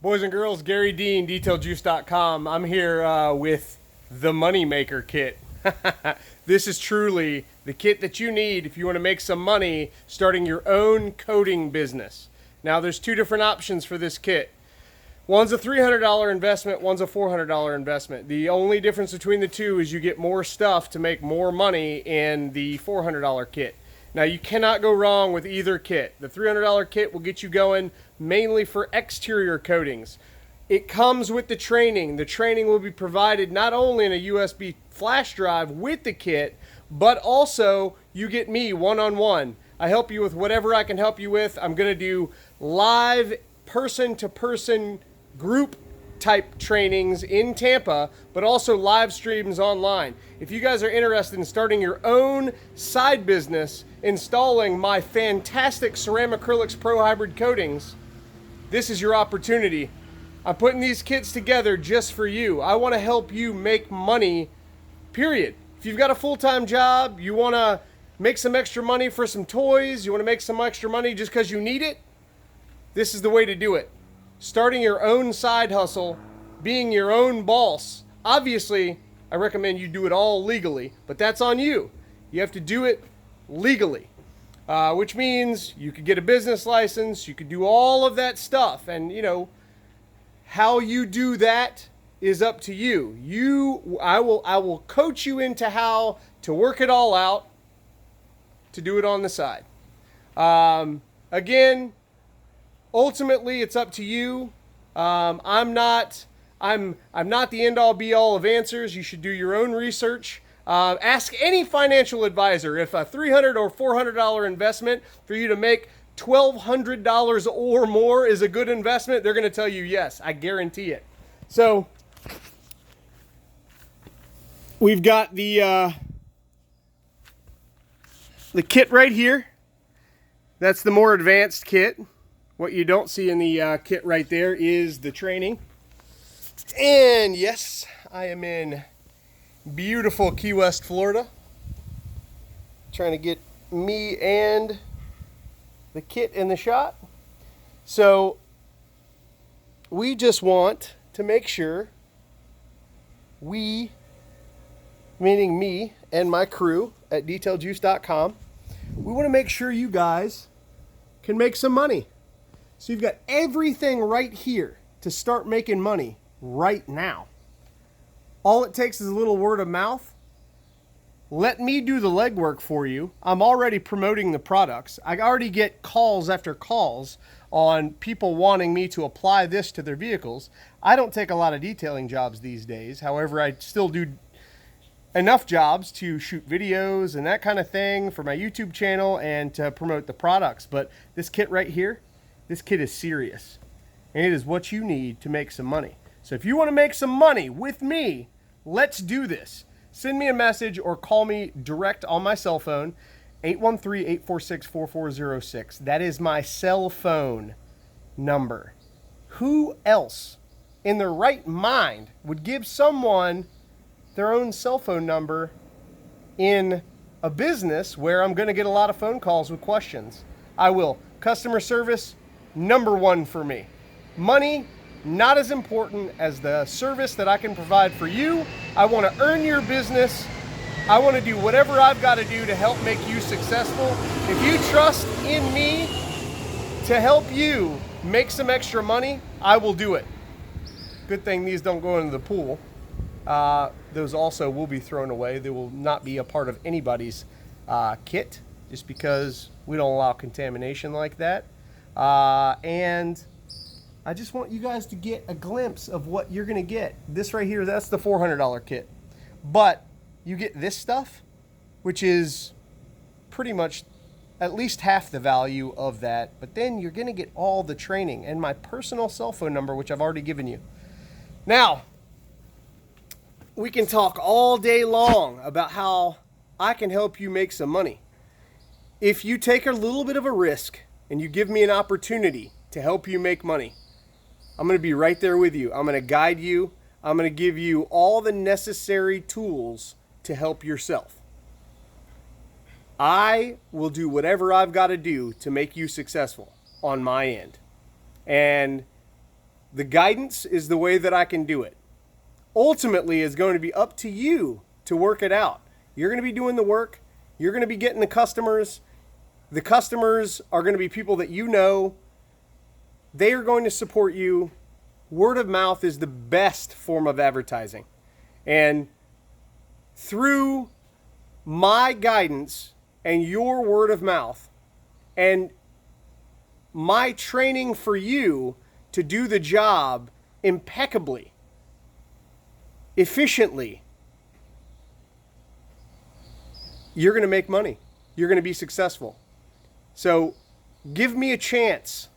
Boys and girls, Gary Dean, DetailJuice.com. I'm here with the Moneymaker Kit. This is truly the kit that you need if you want to make some money starting your own coating business. Now, there's two different options for this kit. One's a $300 investment, one's a $400 investment. The only difference between the two is you get more stuff to make more money in the $400 kit. Now, you cannot go wrong with either kit. The $300 kit will get you going mainly for exterior coatings. It comes with the training. The training will be provided not only in a USB flash drive with the kit, but also you get me one-on-one. I help you with whatever I can help you with. I'm going to do live person-to-person group type trainings in Tampa, but also live streams online. If you guys are interested in starting your own side business installing my fantastic Ceramacrylics Pro Hybrid coatings, this is your opportunity. I'm putting these kits together just for you. I want to help you make money, period. If you've got a full-time job, you want to make some extra money for some toys, you want to make some extra money just because you need it, this is the way to do it. Starting your own side hustle, being your own boss. Obviously, I recommend you do it all legally, but that's on you. You have to do it legally, which means you could get a business license, you could do all of that stuff, and you know, how you do that is up to you. I will coach you into how to work it all out to do it on the side. Again, ultimately, it's up to you. I'm not the end-all be-all of answers. You should do your own research. Ask any financial advisor if a $300 or $400 investment for you to make $1,200 or more is a good investment. They're going to tell you yes. I guarantee it. So we've got the kit right here. That's the more advanced kit. What you don't see in the kit right there is the training. And yes, I am in beautiful Key West, Florida. Trying to get me and the kit in the shot. So we just want to make sure we, meaning me and my crew at DetailJuice.com, we want to make sure you guys can make some money. So you've got everything right here to start making money right now. All it takes is a little word of mouth. Let me do the legwork for you. I'm already promoting the products. I already get calls after calls on people wanting me to apply this to their vehicles. I don't take a lot of detailing jobs these days. However, I still do enough jobs to shoot videos and that kind of thing for my YouTube channel and to promote the products. But this kit right here, this kit is serious, and it is what you need to make some money. So if you want to make some money with me, let's do this. Send me a message or call me direct on my cell phone, 813-846-4406. That is my cell phone number. Who else in their right mind would give someone their own cell phone number in a business where I'm going to get a lot of phone calls with questions? I will. Customer service, number one for me. Money, not as important as the service that I can provide for you. I want to earn your business. I want to do whatever I've got to do to help make you successful. If you trust in me to help you make some extra money, I will do it. Good thing these don't go into the pool. Those also will be thrown away. They will not be a part of anybody's kit just because we don't allow contamination like that. And I just want you guys to get a glimpse of what you're going to get. This right here, that's the $400 kit. But you get this stuff, which is pretty much at least half the value of that. But then you're going to get all the training and my personal cell phone number, which I've already given you. Now, we can talk all day long about how I can help you make some money. If you take a little bit of a risk and you give me an opportunity to help you make money, I'm going to be right there with you. I'm going to guide you. I'm going to give you all the necessary tools to help yourself. I will do whatever I've got to do to make you successful on my end. And The guidance is the way that I can do it. Ultimately, it's going to be up to you to work it out. You're going to be doing the work. You're going to be getting the customers. The customers are going to be people that you know. They are going to support you. Word of mouth is the best form of advertising. And through my guidance and your word of mouth and my training for you to do the job impeccably, efficiently, you're going to make money. You're going to be successful. So give me a chance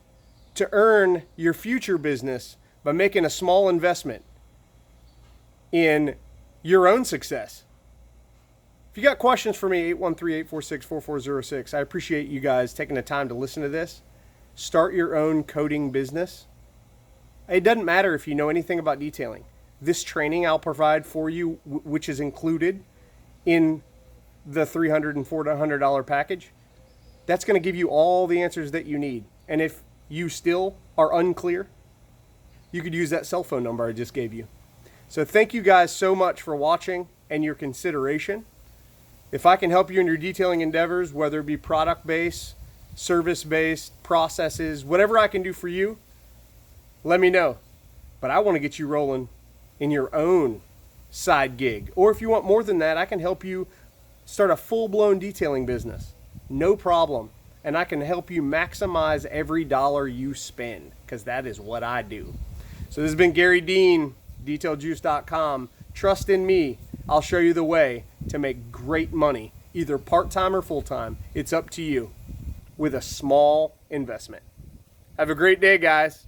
to earn your future business by making a small investment in your own success. If you got questions for me, 813-846-4406. I appreciate you guys taking the time to listen to this. Start your own coding business. It doesn't matter if you know anything about detailing. This training I'll provide for you, which is included in the $300 and $400 package, that's going to give you all the answers that you need. And if you still are unclear, you could use that cell phone number I just gave you. So thank you guys so much for watching and your consideration. If I can help you in your detailing endeavors, whether it be product-based, service-based, processes, whatever I can do for you, let me know. But I want to get you rolling in your own side gig. Or if you want more than that, I can help you start a full-blown detailing business. No problem. And I can help you maximize every dollar you spend, because that is what I do. So this has been Gary Dean, DetailJuice.com. Trust in me. I'll show you the way to make great money, either part-time or full-time. It's up to you, with a small investment. Have a great day, guys.